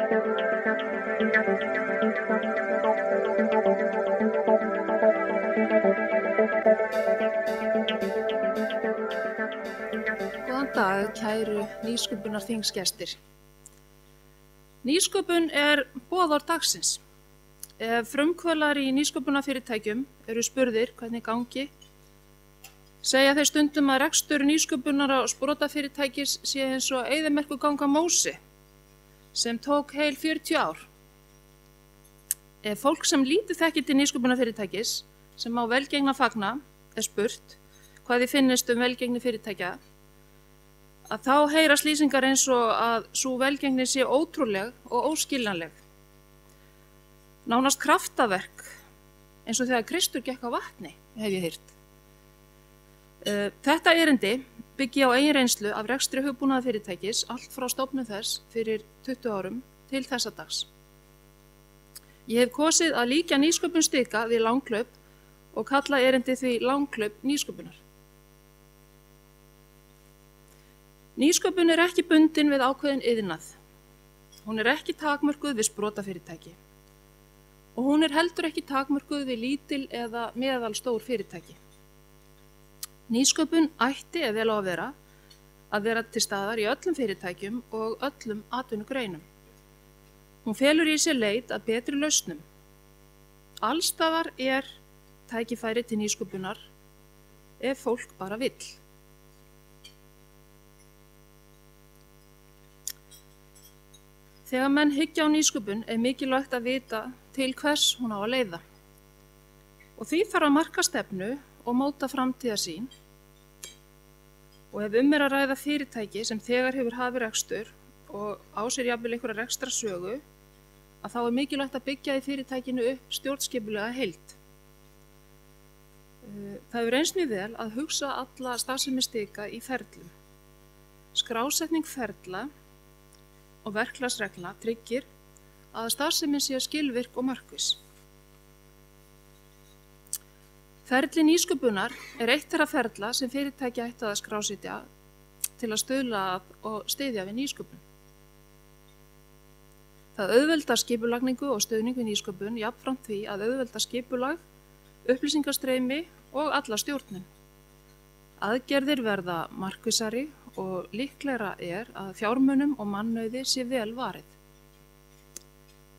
Góðan dag, kæru nýsköpunarþingsgestir. Nýsköpun boðorð dagsins. Ef frumkvöðlar í nýsköpunarfyrirtækjum eru spurðir hvernig gangi, segja þeir stundum að rekstur nýsköpunar á sprotafyrirtækis sé eins og eyðimerkurganga Móse, sem tók heil 40 ár. Ef fólk sem lítið þekkir til nýsköpunarfyrirtækis, sem á velgengni að fagna, spurt hvað þið finnist velgengni fyrirtækja, að þá heyrast lýsingar eins og að sú velgengni sé ótrúleg og óskiljanleg. Nánast kraftaverk, eins og þegar Kristur gekk á vatni, hef ég heyrt. Þetta erindi byggi á eigin reynslu af rekstri hugbúnaðarfyrirtækis allt frá stofnun þess fyrir 20 árum til þessa dags. Ég hef kosið að líkja nýsköpun stika við langhlaup og kalla erindi því langhlaup nýsköpunar. Nýsköpun ekki bundin við ákveðin iðnað. Hún ekki takmörkuð við sprotafyrirtæki. Og hún heldur ekki takmörkuð við lítil eða meðalstór fyrirtæki. Nýsköpun ætti ef vel á að vera til staðar í öllum fyrirtækjum og öllum atvinnugreinum. Hún felur í sér leit að betri lausnum. Alls staðar tækifæri til nýsköpunar ef fólk bara vill. Þegar menn hyggja á nýsköpun mikilvægt að vita til hvers hún á að leiða. Og því þarf að marka stefnu og móta framtíðarsýn. Og ef að ræða fyrirtæki sem þegar hefur hafið rekstur og á sér jafnvel einhverja rekstrarsögu, að þá mikilvægt að byggja í fyrirtækinu upp stjórnskipulega heild. Það hefur reynst mjög vel að hugsa alla starfsemi stika í ferlum. Skrásetning ferla og verklagsreglna tryggir að starfsemin sé skilvirk og markviss. Ferli nýsköpunar eitt þeirra ferla sem fyrirtæki ættu að skrásetja til að stuðla að og styðja við nýsköpun. Það auðveldar skipulagningu og stuðning við nýsköpun jafnframt því að auðvelda skipulag, upplýsingastreymi og alla stjórnun. Aðgerðir verða markvissari og líklegra að fjármunum og mannauði sé vel varið.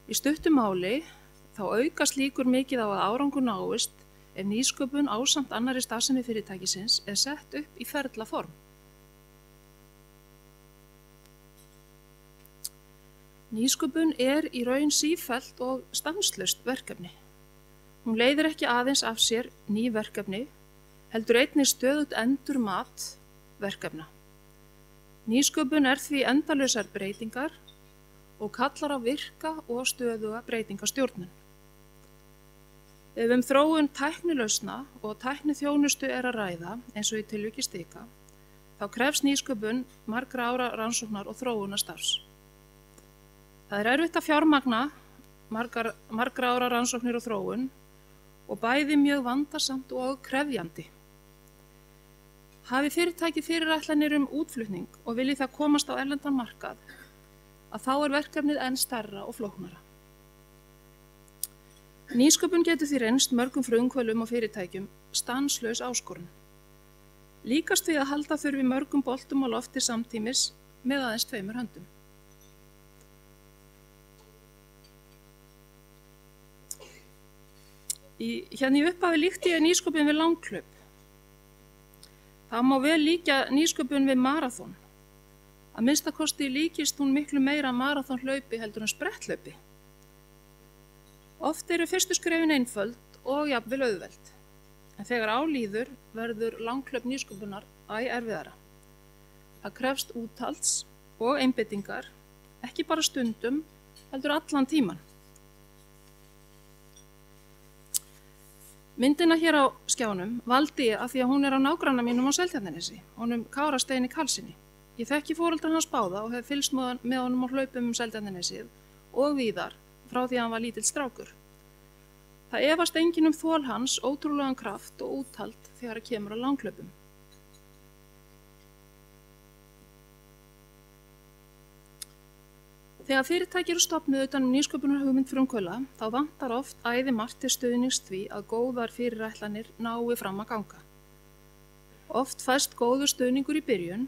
Í stuttu máli þá aukast líkur mikið á að árangur náist ef nýsköpun ásamt annarri starfsemi fyrirtækisins sett upp í ferlaform. Nýsköpun í raun sífellt og stanslaust verkefni. Hún leiðir ekki aðeins af sér ný verkefni, heldur einnig stöðugt endurmat verkefna. Nýsköpun því endalausar breytingar og kallar á virka og stöðuga breytingastjórnun. Ef þróun tæknilausna og tækniþjónustu að ræða, eins og í tilviki stika, þá krefst nýsköpun margra ára rannsóknar og þróunarstarfs. Það erfitt að fjármagna margra ára rannsóknir og þróun og bæði mjög vandasamt og krefjandi. Hafi fyrirtæki fyrirætlanir útflutning og vilji það komast á erlendan markað, að þá verkefnið enn stærra og flóknara. Nýsköpun getur því reynst mörgum frumkvöðlum og fyrirtækjum stanslaus áskorun. Líkast við að halda þurfi mörgum boltum á lofti samtímis með aðeins 2 höndum. Hérna í upphafi líkti ég nýsköpun við langhlaup. Það má vel líkja nýsköpun við maraþon. Að minnsta kosti líkist hún miklu meira maraþonhlaupi heldur en spretthlaupi. Oft fyrstu skrefin einföld og jafnvel auðveld. En þegar á líður verður langhlaup nýsköpunar erfiðara. Það krefst úthalds og einbeitingar, ekki bara stundum, heldur allan tíman. Myndina hér á skjánum valdi ég af því að hún á nágranna mínum á Seltjarnarnesi, honum Kára Steini Karlssyni. Ég þekki foreldra hans báða og hef fylgst með honum á hlaupum Seltjarnarnesið og víðar frá því að hann var lítill strákur. Það efast enginn þol hans, ótrúlegan kraft og úthald þegar kemur að langhlaupum. Þegar fyrirtæki eru stofnuð utan nýsköpunarhugmynd frumkvöðla, þá vantar oft æði margt til stuðnings því að góðar fyrirætlanir nái fram að ganga. Oft fæst góður stuðningur í byrjun,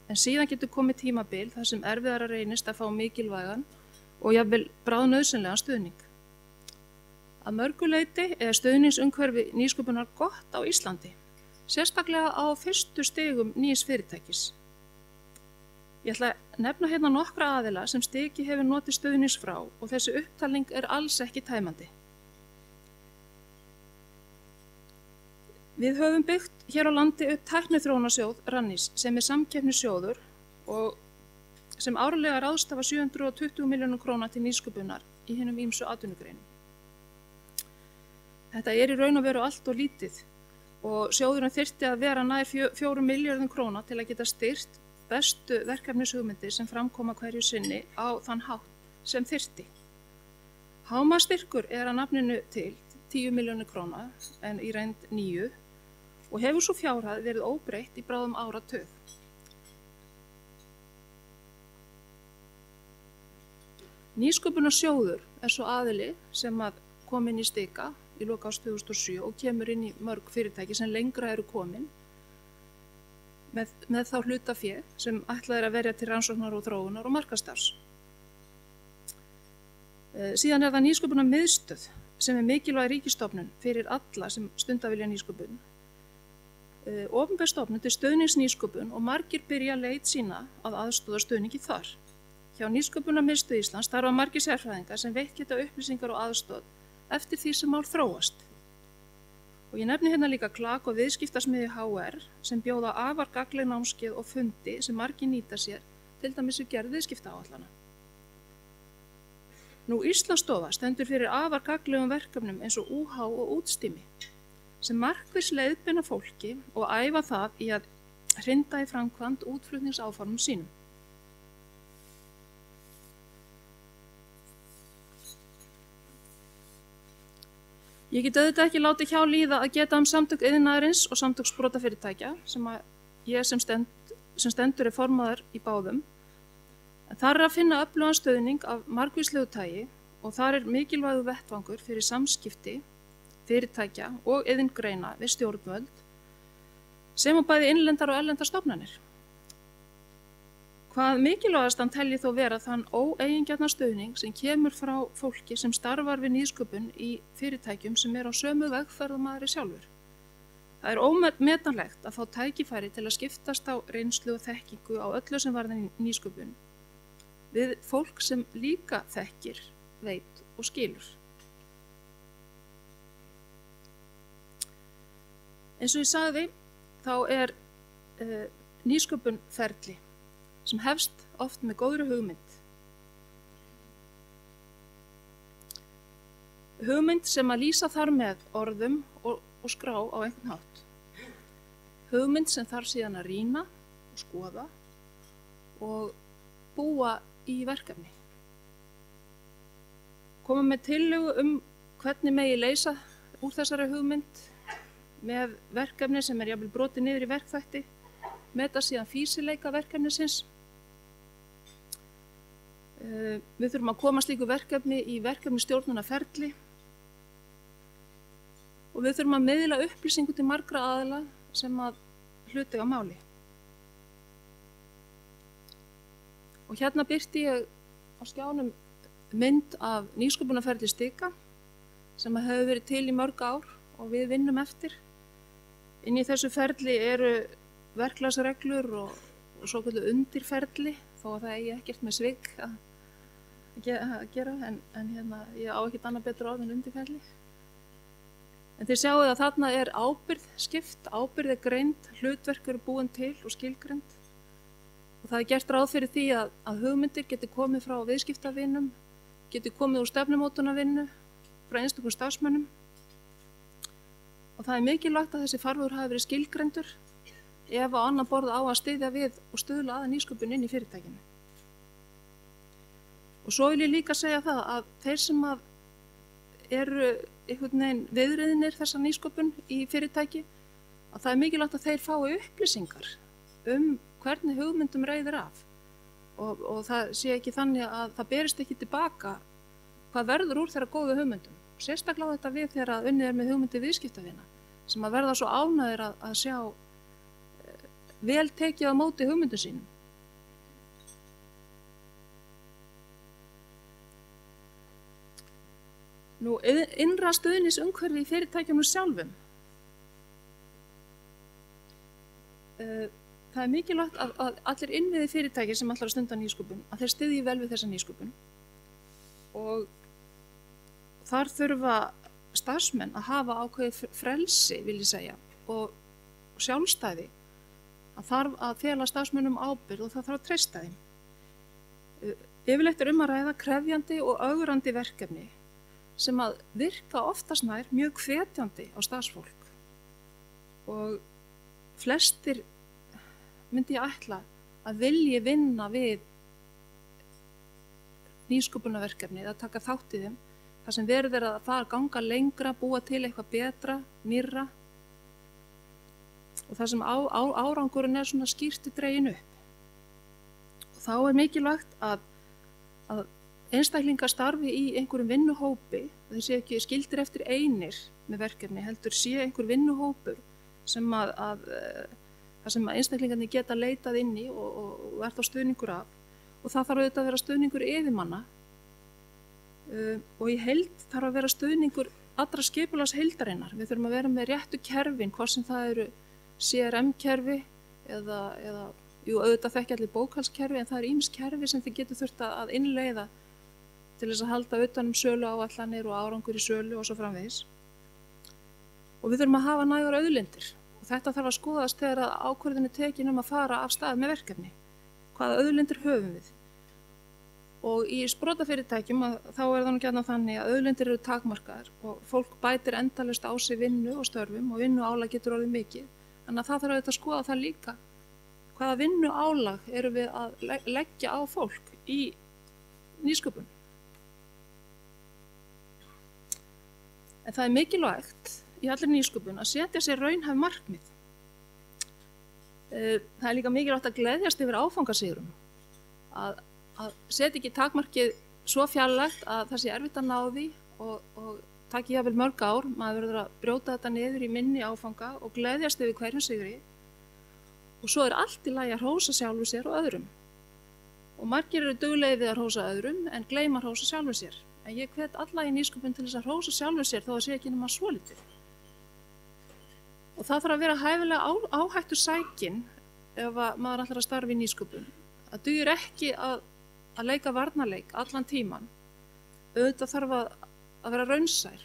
en síðan getur komið tímabil þar sem erfiðara reynist að fá mikilvægan og jafnvel bráðnauðsynlegan stuðning. Að mörgu leyti er stuðningsumhverfi nýsköpunar gott á Íslandi, sérstaklega á fyrstu stigum nýs fyrirtækis. Ég ætla að nefna hérna nokkra aðila sem stiki hefur notið stuðnings frá og þessi upptalning er alls ekki tæmandi. Við höfum byggt hér á landi upp Tækniþróunarsjóð Rannís sem er samkeppnissjóður og sem árlega ráðstafa 720 milljónum króna til nýsköpunar í hinum ýmsu atvinnugreinum. Þetta er í raun og veru allt og lítið og sjóðurinn þyrfti að vera nær 4 milljörðum króna til að geta styrkt bestu verkefnishugmyndir sem framkoma hverju sinni á þann hátt sem þyrfti. Hámarksstyrkur er að nafninu til 10 milljónir króna en í reynd 9 og hefur svo fjárhæð verið óbreytt í bráðum áratug. Nýsköpunarsjóður er svo aðili sem að kom inn í stika í lok árs 2007 og kemur inn í mörg fyrirtæki sem lengra eru komin með þá hlutafé sem ætlað er að verja til rannsóknar og þróunar og markaðsstarfs. Síðan er það nýsköpunarmiðstöð sem er mikilvæg ríkisstofnun fyrir alla sem stunda vilja nýsköpun. Opinber stofnun til stuðnings nýsköpun og margir byrja leit sína að aðstoða stuðningi þar. Hjá Nýsköpunarmiðstöð Íslands starfa margir sérfræðingar sem veitt geta upplýsingar og aðstoð eftir því sem mál þróast. Og ég nefni hérna líka Klak og viðskiptasmiðju HR sem bjóða afar gagnleg námskeið og fundi sem margir nýta sér, til dæmis við gerð viðskiptaáætlana. Íslandsstofa stendur fyrir afar gagnlegum verkefnum eins og UH og útstimi sem markviss leiðbeina fólki og æfa það í að hrinda í framkvæmd útflutningsáformum sínum. Ég get auðvitað ekki látið hjá líða að geta samtök iðnaðarins og samtök sprotafyrirtækja sem ég sem stendur er formaður í báðum. En þar er að finna öflugan stuðning af margvíslegu tagi og þar er mikilvægur vettvangur fyrir samskipti, fyrirtækja og iðngreina við stjórnvöld sem og bæði innlendar og erlendar stofnanir. Hvað mikilvægastan telji þó vera þann óeigingjarna stuðning sem kemur frá fólki sem starfar við nýsköpun í fyrirtækjum sem er á sömu vegferð og maður er sjálfur. Það er ómetanlegt að fá tækifæri til að skiptast á reynslu og þekkingu á öllu sem varðar nýsköpun við fólk sem líka þekkir, veit og skilur. Eins og ég sagði, þá er nýsköpun ferli sem hefst oft með góðri hugmynd. Hugmynd sem að lýsa þar með orðum og skrá á einhvern hátt. Hugmynd sem þarf síðan að rýna og skoða og búa í verkefni. Koma með tillögu hvernig megi leysa úr þessari hugmynd með verkefni sem er jafnvel brotið niður í verkþætti, meta síðan fýsileika verkefnisins. Við þurfum að koma slíku verkefni í verkefnisstjórnunarferli og við þurfum að miðla upplýsingu til margra aðila sem að hluti á máli. Og hérna birti ég á skjánum mynd af nýsköpunarferli stika sem hefur verið til í mörg ár og við vinnum eftir. Inn í þessu ferli eru verklagsreglur og svokölluð undirferli, þó að það eigi ekkert með svik að gera, en hérna, ég á ekkert annað betra orð en undirferli. En þið sjáu að þarna er ábyrgð skipt, ábyrgð er greind, hlutverk eru búin til og skilgreind. Og það er gert ráð fyrir því að hugmyndir geti komið frá viðskiptavinum, geti komið úr stefnumótunarvinnu, frá einstökum starfsmönnum. Og það er mikilvægt að þessi farvegur hafi verið skilgreindur ef á annan borð á að styðja við og stuðla að nýsköpun inn í fyrirtækinu. Og svo vil ég líka segja það að þeir sem eru einhvern veginn viðriðnir þessa nýsköpun í fyrirtæki, að það er mikilvægt að þeir fái upplýsingar hvernig hugmyndum reiðir af og það sé ekki þannig að það berist ekki tilbaka hvað verður úr þeirra góðu hugmyndum. Sérstaklega á þetta við þegar að unnið með hugmyndi viðskiptavina sem að verða svo ánægðir að sjá vel tekið á móti hugmyndu sínum. Nú, innra stuðningsumhverfi í fyrirtækjunum sjálfum. Það mikilvægt að allir innviði fyrirtæki sem ætlar að stunda nýsköpun, að þeir styðji vel við þessa nýsköpun. Og þar þurfa starfsmenn að hafa ákveðið frelsi, vil ég segja, og sjálfstæði. Það þarf að fela starfsmönnum ábyrgð og það þarf að treysta þeim. Yfirleitt að ræða krefjandi og ögrandi verkefni sem að virka oftast nær mjög hvetjandi á starfsfólk. Og flestir myndi ég ætla að vilji vinna við nýsköpunarverkefni eða taka þátt í þeim, þar sem verður að fara ganga lengra, búa til eitthvað betra, nýrra og þar sem árangurinn svona skýrt dreginn upp. Og þá mikilvægt að einstaklingar starfi í einhverjum vinnuhópi, þeir séu ekki skildir eftir einir með verkefni, heldur sé einhver vinnuhópur sem að einstaklingarnir geta leitað inn í og er þá stuðningur af. Og það þarf auðvitað að vera stuðningur yfirmanna og í heild þarf að vera stuðningur allra skipulags heildarinnar. Við þurfum að vera með réttu kerfin, hvort sem það eru CRM-kerfi eða auðvitað þekki allir bókhaldskerfi, en það eru ýmis kerfi sem þið getur þurft að innleiða til þess að halda utan sölu áætlanir og árangur í sölu og svo framvegis. Og við þurfum að hafa nægar auðlindir og þetta þarf að skoðast þegar að ákvörðun er tekin að fara af stað með verkefni. Hvaða auðlindir höfum við? Og í sprotafyrirtækjum þá það nú gjarnan þannig að auðlindir eru takmarkaðar og fólk bætir endalaust á sig vinnu og störfum og vinnuálag getur orðið mikið. Þannig að það þarf auðvitað að skoða það líka. Hvaða vinnuálag eru við að leggja á fólk í nýsköpun? En það mikilvægt í allir nýsköpun að setja sér raunhæf markmið. Það líka mikilvægt að gleðjast yfir áfangasigrum. Að setja ekki takmarkið svo fjarlægt að það sé erfitt að ná því og taki jafnvel mörg ár. Maður verður að brjóta þetta niður í minni áfanga og gleðjast yfir hverjum sigri. Og svo allt í lagi að hrósa sjálfu sér og öðrum. Og margir eru duglegir við að hrósa öðrum en gleyma að hrósa sjálfu sér. En ég hvet alla í nýsköpun til þess að hrósa sjálfu sér þó að sé ekki nema svolítið. Og það þarf að vera hæfilega áhættu sækin ef maður ætlar að starfa í nýsköpun. Það dugir ekki að leika varnarleik allan tíman. Auðvitað þarf að vera raunsær.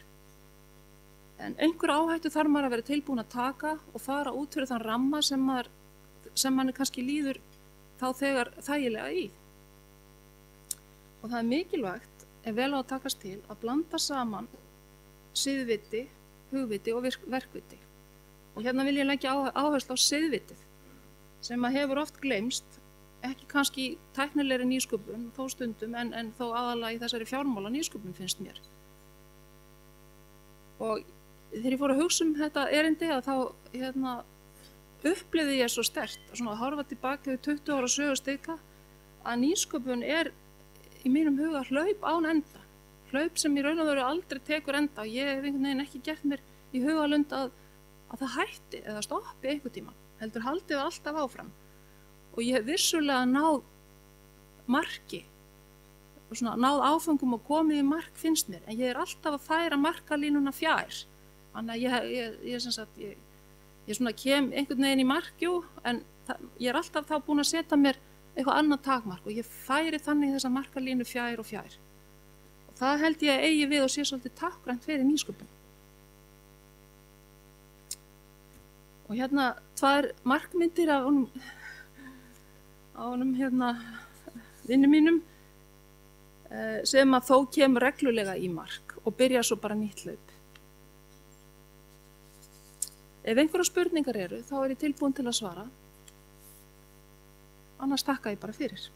En einhver áhættu þarf maður að vera tilbúin að taka og fara út fyrir þann ramma sem manni kannski líður þá þegar þægilega í. Og það mikilvægt vel á að takast til að blanda saman siðviti, hugviti og verkviti. Og hérna vil ég leggja áherslu á siðvitið sem að hefur oft gleymst, ekki kannski í tæknilegri nýsköpun þó stundum en þó aðalega í þessari fjármála nýsköpun finnst mér. Og þegar ég fór að hugsa þetta erindi að þá upplifði ég svo sterkt að horfa tilbaka við 20 ára sögustika að nýsköpun í mínum huga hlaup án enda. Hlaup sem í raun og veru aldrei tekur enda og ég hef einhvern veginn ekki gert mér í hugalund að það hætti eða stoppi einhvern tímann. Heldur haldið alltaf áfram. Og ég hef vissulega náð marki, náð áfengum og komið í mark finnst mér, en ég alltaf að færa markalínuna fjær. Þannig að ég kem einhvern veginn í markjú, en ég alltaf þá búin að setja mér eitthvað annað takmark og ég færi þannig þessa markalínu fjær og fjær. Og það held ég að eigi við og sé svolítið tákgrænt fyrir nýsköpun. Og hérna tvær markmyndir af honum vinnu mínum sem að þó kemur reglulega í mark og byrja svo bara nýtt hlaup. Ef einhverjar spurningar eru, þá ég tilbúin til að svara. Annars þakka ég bara fyrir.